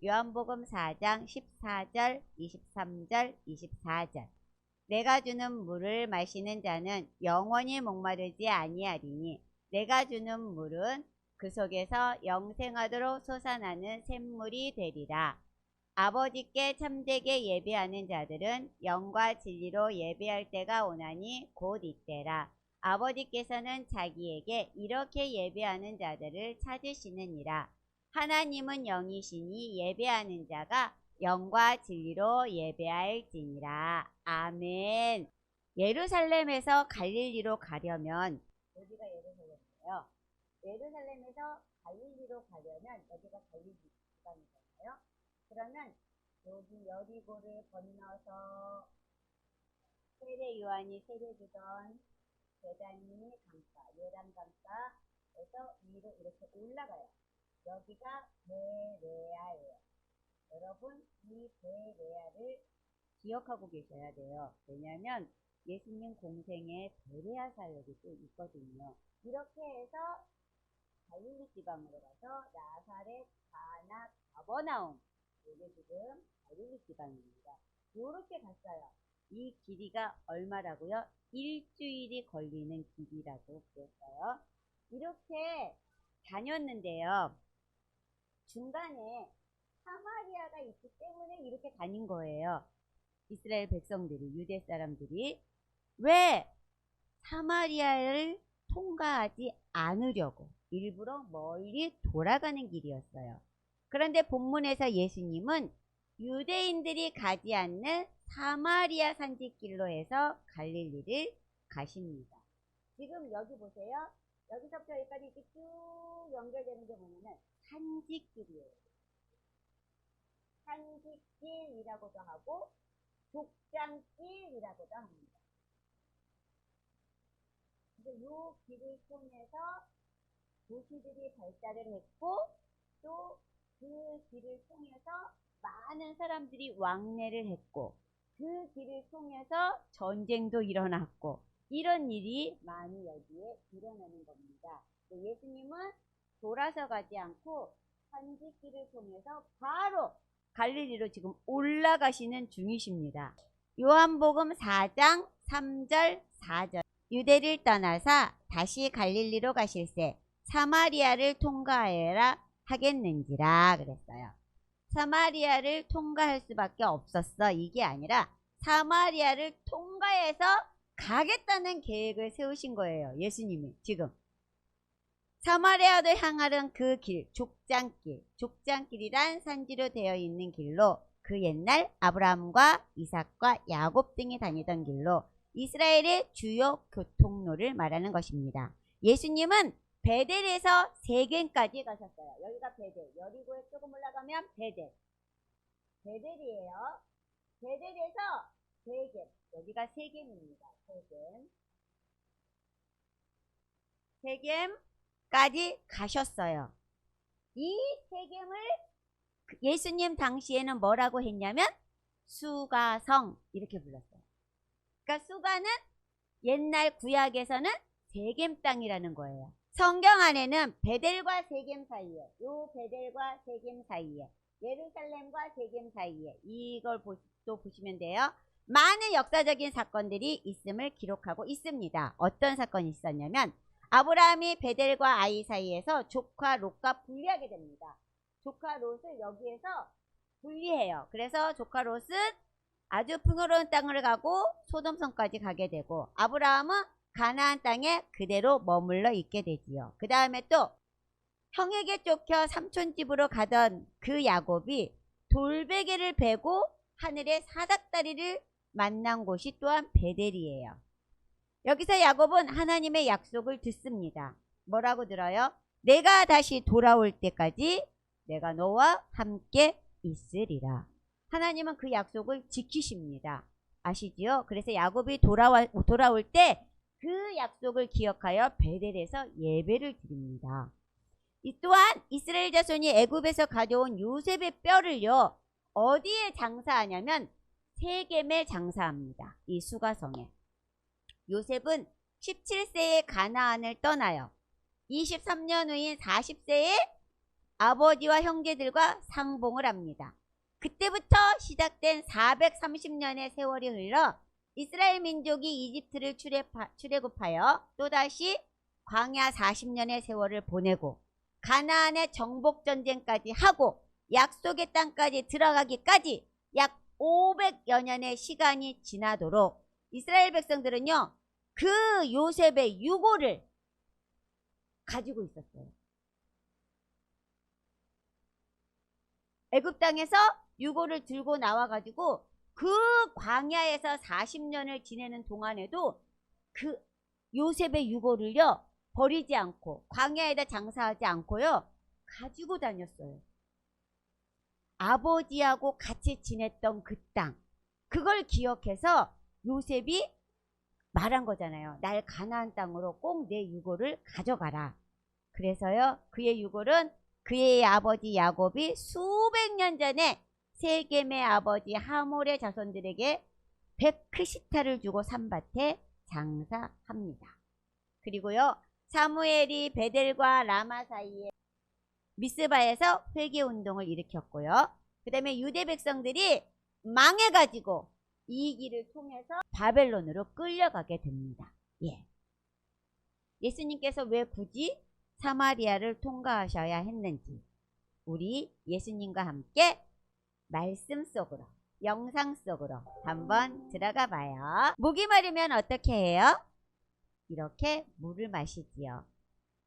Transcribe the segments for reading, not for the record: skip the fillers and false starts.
요한복음 4장 14절, 23절, 24절. 내가 주는 물을 마시는 자는 영원히 목마르지 아니하리니 내가 주는 물은 그 속에서 영생하도록 솟아나는 샘물이 되리라. 아버지께 참되게 예배하는 자들은 영과 진리로 예배할 때가 오나니 곧 이때라. 아버지께서는 자기에게 이렇게 예배하는 자들을 찾으시느니라. 하나님은 영이시니 예배하는 자가 영과 진리로 예배할지니라. 아멘. 예루살렘에서 갈릴리로 가려면, 여기가 예루살렘이에요. 예루살렘에서 갈릴리로 가려면 여기가 갈릴리 지방이잖아요. 그러면 여기 여리고를 건너서 세례 요한이 세례주던 제단이 강가, 요단 강가에서 위로 이렇게 올라가요. 여기가 베레아예요. 여러분, 이 베레아를 기억하고 계셔야 돼요. 왜냐하면 예수님 공생에 베레아 사역이 또 있거든요. 이렇게 해서 갈릴리 지방으로 가서 나사렛, 가나, 가버나움, 이게 지금 갈릴리 지방입니다. 이렇게 갔어요. 이 길이가 얼마라고요? 일주일이 걸리는 길이라고 그랬어요. 이렇게 다녔는데요. 중간에 사마리아가 있기 때문에 이렇게 다닌 거예요. 이스라엘 백성들이, 유대 사람들이. 왜 사마리아를 통과하지 않으려고 일부러 멀리 돌아가는 길이었어요. 그런데 본문에서 예수님은 유대인들이 가지 않는 사마리아 산지길로 해서 갈릴리를 가십니다. 지금 여기 보세요. 여기서부터 여기까지 이렇게 쭉 연결되는 게 뭐냐면 산지길이에요. 산지길이라고도 하고 족장길이라고도 합니다. 그래서 이 길을 통해서 도시들이 발달을 했고 또 그 길을 통해서 많은 사람들이 왕래를 했고 그 길을 통해서 전쟁도 일어났고 이런 일이 많이 여기에 일어나는 겁니다. 예수님은 돌아서 가지 않고 산지길을 통해서 바로 갈릴리로 지금 올라가시는 중이십니다. 요한복음 4장 3절 4절. 유대를 떠나사 다시 갈릴리로 가실새 사마리아를 통과하여라 하겠는지라 그랬어요. 사마리아를 통과할 수밖에 없었어. 이게 아니라 사마리아를 통과해서 가겠다는 계획을 세우신 거예요. 예수님이 지금. 사마리아도 향하는 그 길, 족장길, 족장길이란 산지로 되어 있는 길로 그 옛날 아브라함과 이삭과 야곱 등이 다니던 길로 이스라엘의 주요 교통로를 말하는 것입니다. 예수님은 베델에서 세겜까지 가셨어요. 여기가 베델, 여리고에 조금 올라가면 베델. 베델이에요. 베델에서 세겜, 여기가 세겜입니다. 세겜까지 가셨어요. 이 세겜을 예수님 당시에는 뭐라고 했냐면 수가성 이렇게 불렀어요. 그러니까 수가는 옛날 구약에서는 세겜 땅이라는 거예요. 성경 안에는 베델과 세겜 사이에, 요 베델과 세겜 사이에, 예루살렘과 세겜 사이에 이걸 또 보시면 돼요. 많은 역사적인 사건들이 있음을 기록하고 있습니다. 어떤 사건이 있었냐면 아브라함이 베델과 아이 사이에서 조카 롯과 분리하게 됩니다. 조카 롯을 여기에서 분리해요. 그래서 조카 롯은 아주 풍요로운 땅을 가고 소돔성까지 가게 되고 아브라함은 가나안 땅에 그대로 머물러 있게 되지요. 그 다음에 또 형에게 쫓겨 삼촌 집으로 가던 그 야곱이 돌베개를 베고 하늘의 사닥다리를 만난 곳이 또한 베델이에요. 여기서 야곱은 하나님의 약속을 듣습니다. 뭐라고 들어요? 내가 다시 돌아올 때까지 내가 너와 함께 있으리라. 하나님은 그 약속을 지키십니다. 아시지요? 그래서 야곱이 돌아올 때 그 약속을 기억하여 베델에서 예배를 드립니다. 이 또한 이스라엘 자손이 애굽에서 가져온 요셉의 뼈를요 어디에 장사하냐면 세겜에 장사합니다. 이 수가성에. 요셉은 17세에 가나안을 떠나요. 23년 후인 40세에 아버지와 형제들과 상봉을 합니다. 그때부터 시작된 430년의 세월이 흘러 이스라엘 민족이 이집트를 출애굽하여 또다시 광야 40년의 세월을 보내고 가나안의 정복전쟁까지 하고 약속의 땅까지 들어가기까지 약 500여 년의 시간이 지나도록 이스라엘 백성들은요, 그 요셉의 유고를 가지고 있었어요. 애굽 땅에서 유고를 들고 나와가지고 그 광야에서 40년을 지내는 동안에도 그 요셉의 유고를요, 버리지 않고 광야에다 장사하지 않고요, 가지고 다녔어요. 아버지하고 같이 지냈던 그 땅, 그걸 기억해서 요셉이 말한 거잖아요. 날 가나안 땅으로 꼭 내 유고를 가져가라. 그래서요, 그의 유고는 그의 아버지 야곱이 수백 년 전에 세겜의 아버지 하몰의 자손들에게 백크시타를 주고 산밭에 장사합니다. 그리고요, 사무엘이 베델과 라마 사이에 미스바에서 회개운동을 일으켰고요. 그 다음에 유대 백성들이 망해가지고 이 길을 통해서 바벨론으로 끌려가게 됩니다. 예수님께서 왜 굳이 사마리아를 통과하셔야 했는지 우리 예수님과 함께 말씀 속으로, 영상 속으로 한번 들어가 봐요. 목이 마르면 어떻게 해요? 이렇게 물을 마시지요.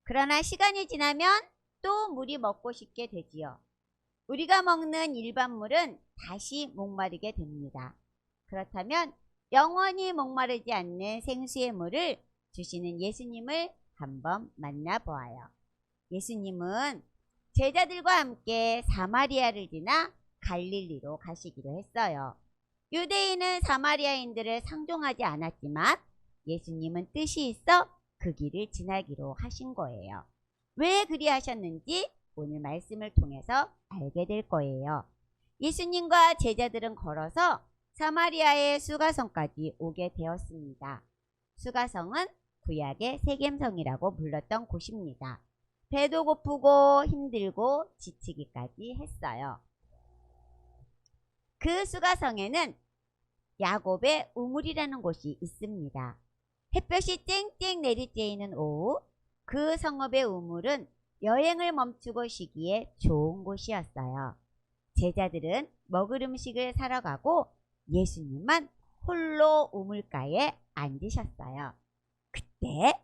그러나 시간이 지나면 또 물이 먹고 싶게 되지요. 우리가 먹는 일반 물은 다시 목마르게 됩니다. 그렇다면 영원히 목마르지 않는 생수의 물을 주시는 예수님을 한번 만나보아요. 예수님은 제자들과 함께 사마리아를 지나 갈릴리로 가시기로 했어요. 유대인은 사마리아인들을 상종하지 않았지만 예수님은 뜻이 있어 그 길을 지나기로 하신 거예요. 왜 그리하셨는지 오늘 말씀을 통해서 알게 될 거예요. 예수님과 제자들은 걸어서 사마리아의 수가성까지 오게 되었습니다. 수가성은 구약의 세겜성이라고 불렀던 곳입니다. 배도 고프고 힘들고 지치기까지 했어요. 그 수가성에는 야곱의 우물이라는 곳이 있습니다. 햇볕이 쨍쨍 내리쬐이는 오후, 그 성읍의 우물은 여행을 멈추고 쉬기에 좋은 곳이었어요. 제자들은 먹을 음식을 사러 가고 예수님만 홀로 우물가에 앉으셨어요. 그때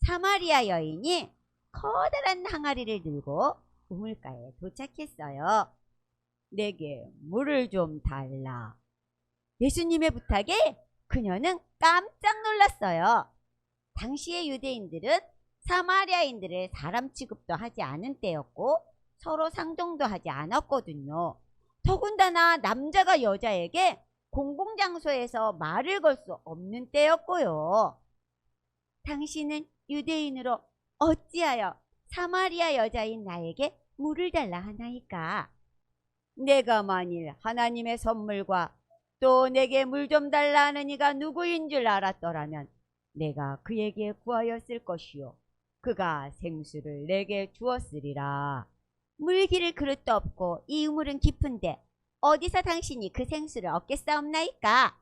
사마리아 여인이 커다란 항아리를 들고 우물가에 도착했어요. 내게 물을 좀 달라. 예수님의 부탁에 그녀는 깜짝 놀랐어요. 당시의 유대인들은 사마리아인들을 사람 취급도 하지 않은 때였고 서로 상종도 하지 않았거든요. 더군다나 남자가 여자에게 공공장소에서 말을 걸 수 없는 때였고요. 당신은 유대인으로 어찌하여 사마리아 여자인 나에게 물을 달라 하나이까? 내가 만일 하나님의 선물과 또 내게 물 좀 달라 하는 이가 누구인 줄 알았더라면 내가 그에게 구하였을 것이요 그가 생수를 내게 주었으리라. 물 기를 그릇도 없고 이 우물은 깊은데 어디서 당신이 그 생수를 얻겠사옵나이까?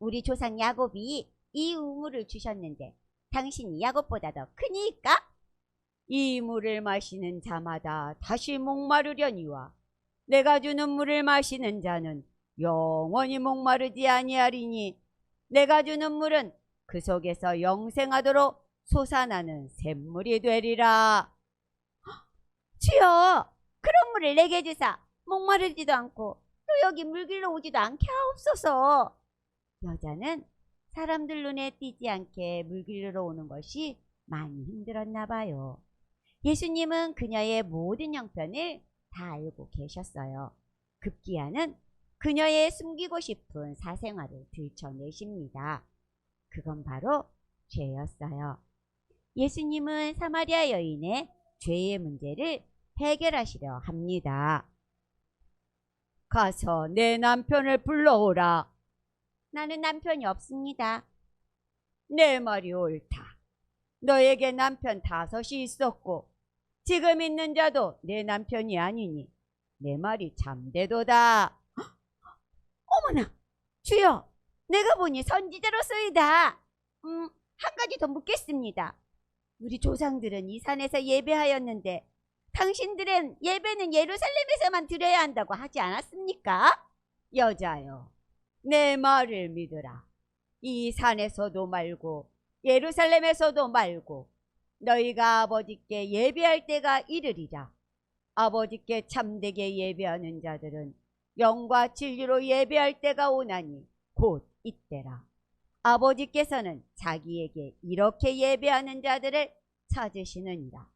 우리 조상 야곱이 이 우물을 주셨는데 당신이 야곱보다 더 크니까? 이 물을 마시는 자마다 다시 목마르려니와 내가 주는 물을 마시는 자는 영원히 목마르지 아니하리니 내가 주는 물은 그 속에서 영생하도록 솟아나는 샘물이 되리라. 주여, 그런 물을 내게 주사 목마르지도 않고 또 여기 물길로 오지도 않게 하옵소서. 여자는 사람들 눈에 띄지 않게 물길로 오는 것이 많이 힘들었나 봐요. 예수님은 그녀의 모든 형편을 다 알고 계셨어요. 급기야는 그녀의 숨기고 싶은 사생활을 들춰내십니다. 그건 바로 죄였어요. 예수님은 사마리아 여인의 죄의 문제를 해결하시려 합니다. 가서 내 남편을 불러오라. 나는 남편이 없습니다. 내 말이 옳다. 너에게 남편 5이 있었고 지금 있는 자도 내 남편이 아니니 내 말이 참되도다. 어머나, 주여, 내가 보니 선지자로소이다. 한 가지 더 묻겠습니다. 우리 조상들은 이 산에서 예배하였는데 당신들은 예배는 예루살렘에서만 드려야 한다고 하지 않았습니까? 여자여, 내 말을 믿으라. 이 산에서도 말고 예루살렘에서도 말고 너희가 아버지께 예배할 때가 이르리라. 아버지께 참되게 예배하는 자들은 영과 진리로 예배할 때가 오나니 곧 이때라. 아버지께서는 자기에게 이렇게 예배하는 자들을 찾으시느니라.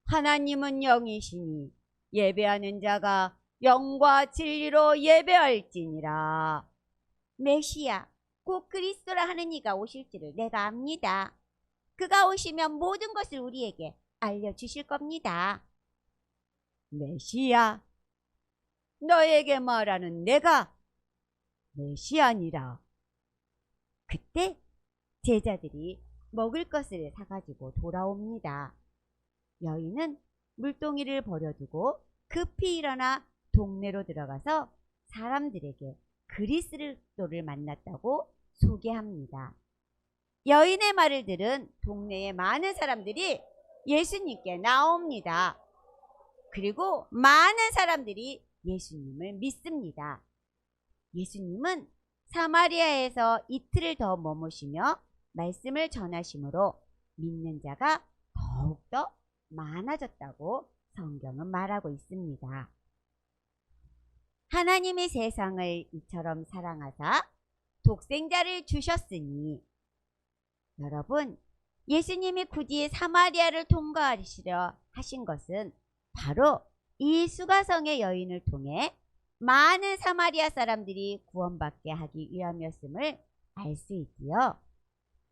하나님은 영이시니 예배하는 자가 영과 진리로 예배할지니라. 메시아, 곧 그리스도라 하는 이가 오실지를 내가 압니다. 그가 오시면 모든 것을 우리에게 알려주실 겁니다. 메시아, 너에게 말하는 내가 메시아니라. 그때 제자들이 먹을 것을 사가지고 돌아옵니다. 여인은 물동이를 버려두고 급히 일어나 동네로 들어가서 사람들에게 그리스도를 만났다고 소개합니다. 여인의 말을 들은 동네의 많은 사람들이 예수님께 나옵니다. 그리고 많은 사람들이 예수님을 믿습니다. 예수님은 사마리아에서 이틀을 더 머무시며 말씀을 전하심으로 믿는 자가 더욱더 많아졌다고 성경은 말하고 있습니다. 하나님이 세상을 이처럼 사랑하사 독생자를 주셨으니, 여러분, 예수님이 굳이 사마리아를 통과하시려 하신 것은 바로 이 수가성의 여인을 통해 많은 사마리아 사람들이 구원받게 하기 위함이었음을 알 수 있지요.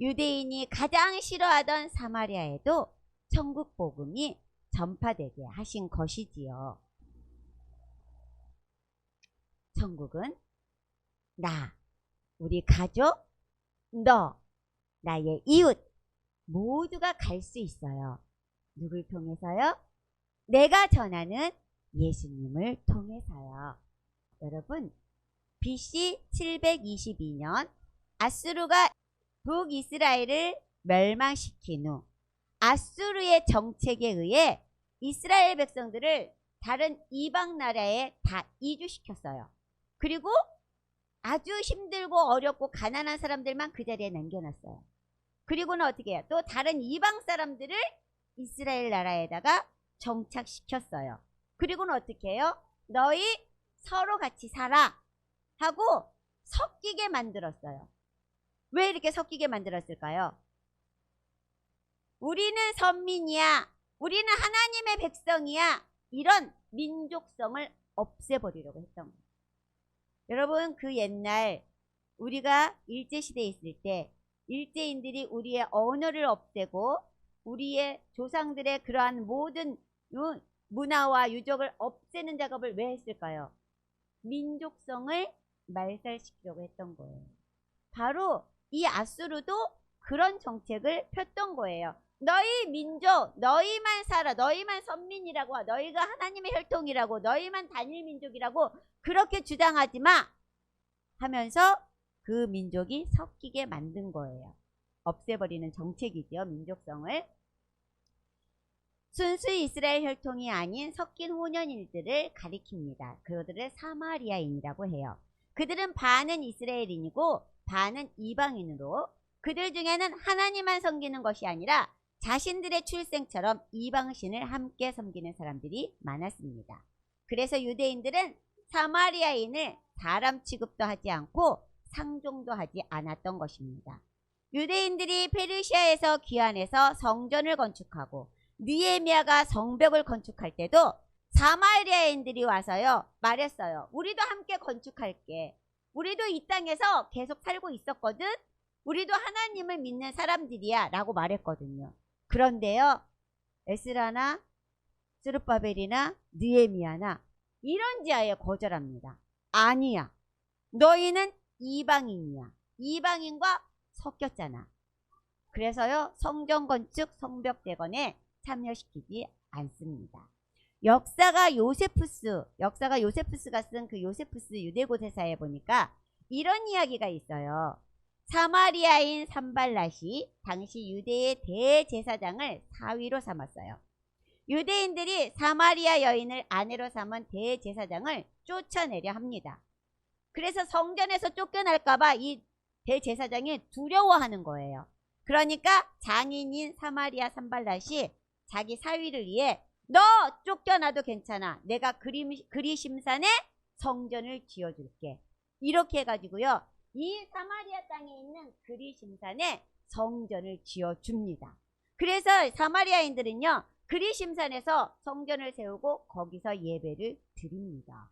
유대인이 가장 싫어하던 사마리아에도 천국 복음이 전파되게 하신 것이지요. 천국은 나, 우리 가족, 너, 나의 이웃 모두가 갈 수 있어요. 누굴 통해서요? 내가 전하는 예수님을 통해서요. 여러분, BC 722년 아수르가 북이스라엘을 멸망시킨 후 아수르의 정책에 의해 이스라엘 백성들을 다른 이방 나라에 다 이주시켰어요. 그리고 아주 힘들고 어렵고 가난한 사람들만 그 자리에 남겨놨어요. 그리고는 어떻게 해요? 또 다른 이방 사람들을 이스라엘 나라에다가 정착시켰어요. 그리고는 어떻게 해요? 너희 서로 같이 살아 하고 섞이게 만들었어요. 왜 이렇게 섞이게 만들었을까요? 우리는 선민이야, 우리는 하나님의 백성이야, 이런 민족성을 없애버리려고 했던 거예요. 여러분, 그 옛날 우리가 일제시대에 있을 때 일제인들이 우리의 언어를 없애고 우리의 조상들의 그러한 모든 문화와 유적을 없애는 작업을 왜 했을까요? 민족성을 말살시키려고 했던 거예요. 바로 이 아수르도 그런 정책을 폈던 거예요. 너희 민족, 너희만 살아, 너희만 선민이라고, 너희가 하나님의 혈통이라고, 너희만 단일 민족이라고 그렇게 주장하지 마 하면서 그 민족이 섞이게 만든 거예요. 없애버리는 정책이죠, 민족성을. 순수 이스라엘 혈통이 아닌 섞인 혼연인들을 가리킵니다. 그들을 사마리아인이라고 해요. 그들은 반은 이스라엘인이고 반은 이방인으로, 그들 중에는 하나님만 섬기는 것이 아니라 자신들의 출생처럼 이방신을 함께 섬기는 사람들이 많았습니다. 그래서 유대인들은 사마리아인을 사람 취급도 하지 않고 상종도 하지 않았던 것입니다. 유대인들이 페르시아에서 귀환해서 성전을 건축하고 느헤미야가 성벽을 건축할 때도 사마리아인들이 와서요 말했어요. 우리도 함께 건축할게. 우리도 이 땅에서 계속 살고 있었거든. 우리도 하나님을 믿는 사람들이야 라고 말했거든요. 그런데요, 에스라나 스룹바벨이나 느헤미야나 이런 지하에 거절합니다. 아니야, 너희는 이방인이야. 이방인과 섞였잖아. 그래서요 성전 건축 성벽 재건에 참여시키지 않습니다. 역사가 요세푸스가 쓴 그 요세푸스 유대고대사에 보니까 이런 이야기가 있어요. 사마리아인 산발랏이 당시 유대의 대제사장을 사위로 삼았어요. 유대인들이 사마리아 여인을 아내로 삼은 대제사장을 쫓아내려 합니다. 그래서 성전에서 쫓겨날까봐 이 대제사장이 두려워하는 거예요. 그러니까 장인인 사마리아 산발랏이 자기 사위를 위해 너 쫓겨나도 괜찮아. 내가 그리심산에 성전을 지어줄게. 이렇게 해가지고요. 이 사마리아 땅에 있는 그리심산에 성전을 지어줍니다. 그래서 사마리아인들은요. 그리심산에서 성전을 세우고 거기서 예배를 드립니다.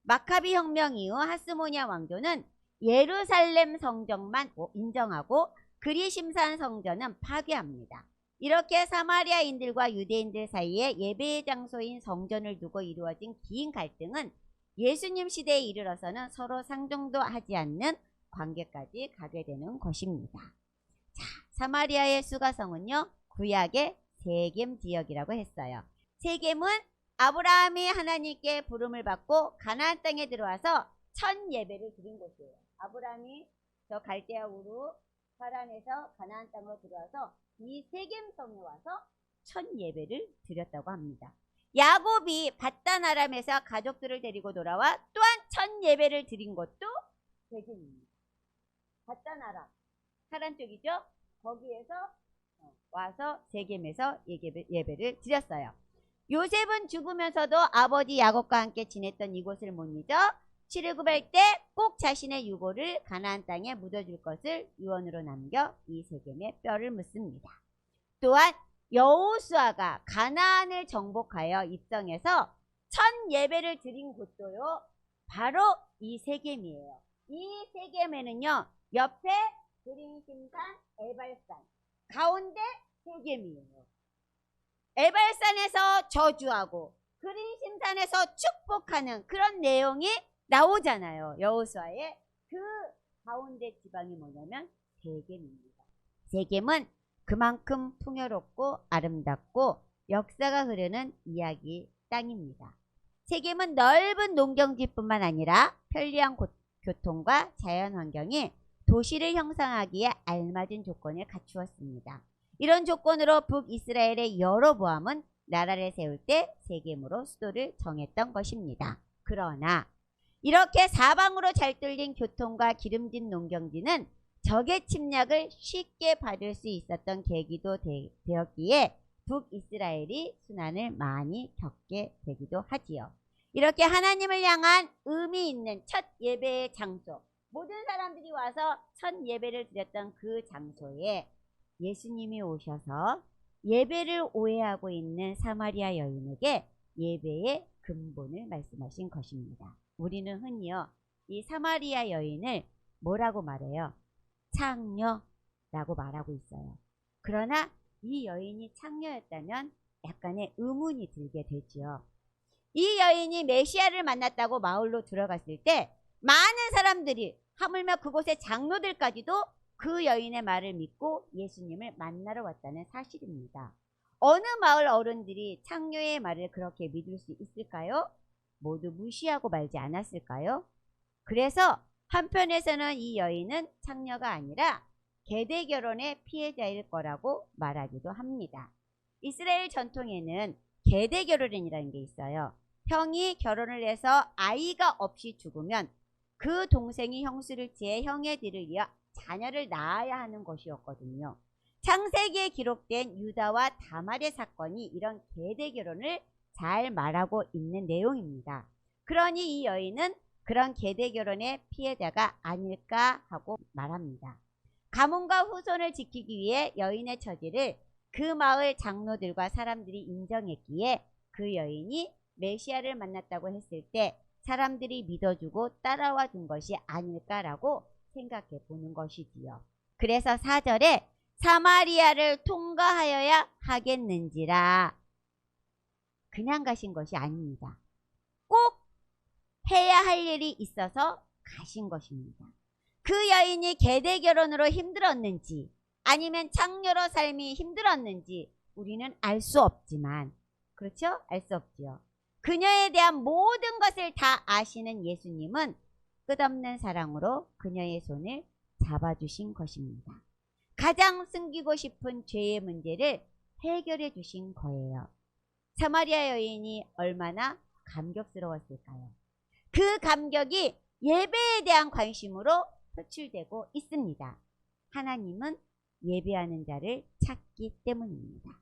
마카비 혁명 이후 하스모니아 왕조는 예루살렘 성전만 인정하고 그리심산 성전은 파괴합니다. 이렇게 사마리아인들과 유대인들 사이에 예배의 장소인 성전을 두고 이루어진 긴 갈등은 예수님 시대에 이르러서는 서로 상종도 하지 않는 관계까지 가게 되는 것입니다. 자, 사마리아의 수가성은요. 구약의 세겜 지역이라고 했어요. 세겜은 아브라함이 하나님께 부름을 받고 가나안 땅에 들어와서 첫 예배를 드린 곳이에요. 아브라함이 저 갈대아 우르 하란에서 가나안 땅으로 들어와서 이 세겜성에 와서 첫 예배를 드렸다고 합니다. 야곱이 밧단 아람에서 가족들을 데리고 돌아와 또한 첫 예배를 드린 곳도 세겜입니다. 밧단 아람, 하란 쪽이죠. 거기에서 와서 세겜에서 예배를 드렸어요. 요셉은 죽으면서도 아버지 야곱과 함께 지냈던 이곳을 못 잊어 719할 때 꼭 자신의 유고를 가나안 땅에 묻어줄 것을 유언으로 남겨 이 세겜에 뼈를 묻습니다. 또한 여호수아가 가나안을 정복하여 입성해서 첫 예배를 드린 곳도요. 바로 이 세겜이에요. 이 세겜에는요. 옆에 그린심산, 에발산, 가운데 세겜이에요. 에발산에서 저주하고 그린심산에서 축복하는 그런 내용이 나오잖아요. 여호수아의 그 가운데 지방이 뭐냐면 세겜입니다. 세겜은 그만큼 풍요롭고 아름답고 역사가 흐르는 이야기 땅입니다. 세겜은 넓은 농경지뿐만 아니라 편리한 교통과 자연환경이 도시를 형성하기에 알맞은 조건을 갖추었습니다. 이런 조건으로 북이스라엘의 여로보암은 나라를 세울 때 세겜으로 수도를 정했던 것입니다. 그러나 이렇게 사방으로 잘 뚫린 교통과 기름진 농경지는 적의 침략을 쉽게 받을 수 있었던 계기도 되었기에 북이스라엘이 순환을 많이 겪게 되기도 하지요. 이렇게 하나님을 향한 의미 있는 첫 예배의 장소, 모든 사람들이 와서 첫 예배를 드렸던 그 장소에 예수님이 오셔서 예배를 오해하고 있는 사마리아 여인에게 예배의 근본을 말씀하신 것입니다. 우리는 흔히요, 이 사마리아 여인을 뭐라고 말해요? 창녀라고 말하고 있어요. 그러나 이 여인이 창녀였다면 약간의 의문이 들게 되죠. 이 여인이 메시아를 만났다고 마을로 들어갔을 때 많은 사람들이 하물며 그곳의 장로들까지도 그 여인의 말을 믿고 예수님을 만나러 왔다는 사실입니다. 어느 마을 어른들이 창녀의 말을 그렇게 믿을 수 있을까요? 모두 무시하고 말지 않았을까요? 그래서 한편에서는 이 여인은 창녀가 아니라 계대 결혼의 피해자일 거라고 말하기도 합니다. 이스라엘 전통에는 계대 결혼이라는 게 있어요. 형이 결혼을 해서 아이가 없이 죽으면 그 동생이 형수를 지해 형의 뒤를 이어 자녀를 낳아야 하는 것이었거든요. 창세기에 기록된 유다와 다말의 사건이 이런 계대 결혼을 잘 말하고 있는 내용입니다. 그러니 이 여인은 그런 계대 결혼의 피해자가 아닐까 하고 말합니다. 가문과 후손을 지키기 위해 여인의 처지를 그 마을 장로들과 사람들이 인정했기에 그 여인이 메시아를 만났다고 했을 때 사람들이 믿어주고 따라와 준 것이 아닐까라고 생각해 보는 것이지요. 그래서 4절에 사마리아를 통과하여야 하겠는지라, 그냥 가신 것이 아닙니다. 꼭 해야 할 일이 있어서 가신 것입니다. 그 여인이 계대 결혼으로 힘들었는지 아니면 창녀로 삶이 힘들었는지 우리는 알 수 없지만 그렇죠? 알 수 없지요. 그녀에 대한 모든 것을 다 아시는 예수님은 끝없는 사랑으로 그녀의 손을 잡아주신 것입니다. 가장 숨기고 싶은 죄의 문제를 해결해 주신 거예요. 사마리아 여인이 얼마나 감격스러웠을까요? 그 감격이 예배에 대한 관심으로 표출되고 있습니다. 하나님은 예배하는 자를 찾기 때문입니다.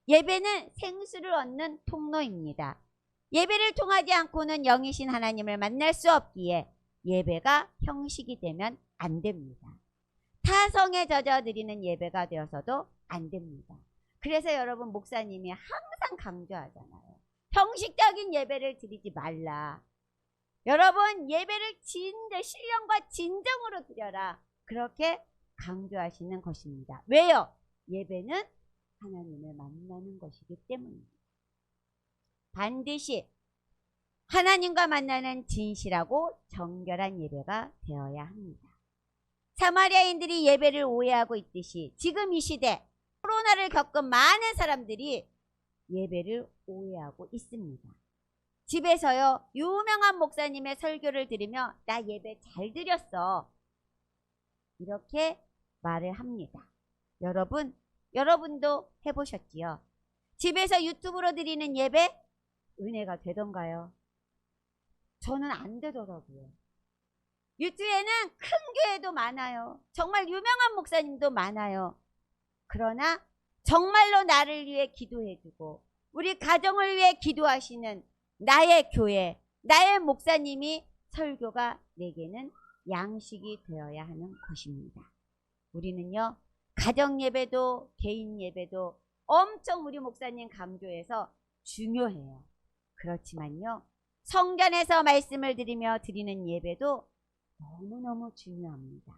예배는 생수를 얻는 통로입니다. 예배를 통하지 않고는 영이신 하나님을 만날 수 없기에 예배가 형식이 되면 안 됩니다. 타성에 젖어 드리는 예배가 되어서도 안 됩니다. 그래서 여러분 목사님이 항상 강조하잖아요. 형식적인 예배를 드리지 말라. 여러분 예배를 진짜 신령과 진정으로 드려라. 그렇게 강조하시는 것입니다. 왜요? 예배는 하나님을 만나는 것이기 때문입니다. 반드시 하나님과 만나는 진실하고 정결한 예배가 되어야 합니다. 사마리아인들이 예배를 오해하고 있듯이 지금 이 시대 코로나를 겪은 많은 사람들이 예배를 오해하고 있습니다. 집에서요 유명한 목사님의 설교를 들으며 나 예배 잘 드렸어 이렇게 말을 합니다. 여러분도 해보셨지요? 집에서 유튜브로 드리는 예배 은혜가 되던가요? 저는 안 되더라고요. 유튜브에는 큰 교회도 많아요. 정말 유명한 목사님도 많아요. 그러나 정말로 나를 위해 기도해주고 우리 가정을 위해 기도하시는 나의 교회, 나의 목사님이 설교가 내게는 양식이 되어야 하는 것입니다. 우리는요 가정 예배도 개인 예배도 엄청 우리 목사님 강조해서 중요해요. 그렇지만요 성전에서 말씀을 드리며 드리는 예배도 너무너무 중요합니다.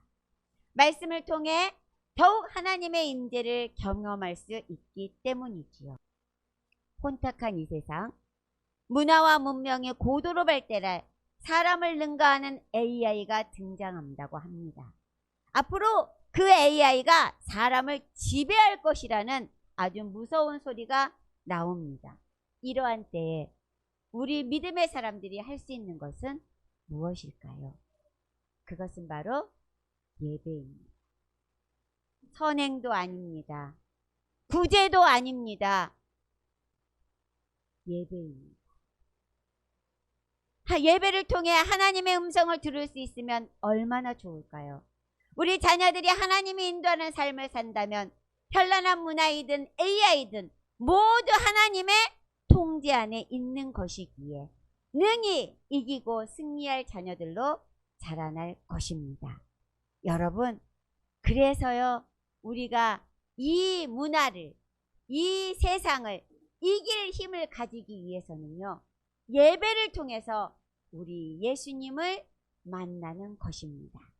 말씀을 통해 더욱 하나님의 임재를 경험할 수 있기 때문이지요. 혼탁한 이 세상, 문화와 문명이 고도로 발달해 사람을 능가하는 AI가 등장한다고 합니다. 앞으로 그 AI가 사람을 지배할 것이라는 아주 무서운 소리가 나옵니다. 이러한 때에 우리 믿음의 사람들이 할 수 있는 것은 무엇일까요? 그것은 바로 예배입니다. 선행도 아닙니다. 구제도 아닙니다. 예배입니다. 예배를 통해 하나님의 음성을 들을 수 있으면 얼마나 좋을까요? 우리 자녀들이 하나님이 인도하는 삶을 산다면 현란한 문화이든 AI든 모두 하나님의 통제 안에 있는 것이기에 능히 이기고 승리할 자녀들로 자라날 것입니다. 여러분, 그래서요 우리가 이 문화를, 이 세상을 이길 힘을 가지기 위해서는요 예배를 통해서 우리 예수님을 만나는 것입니다.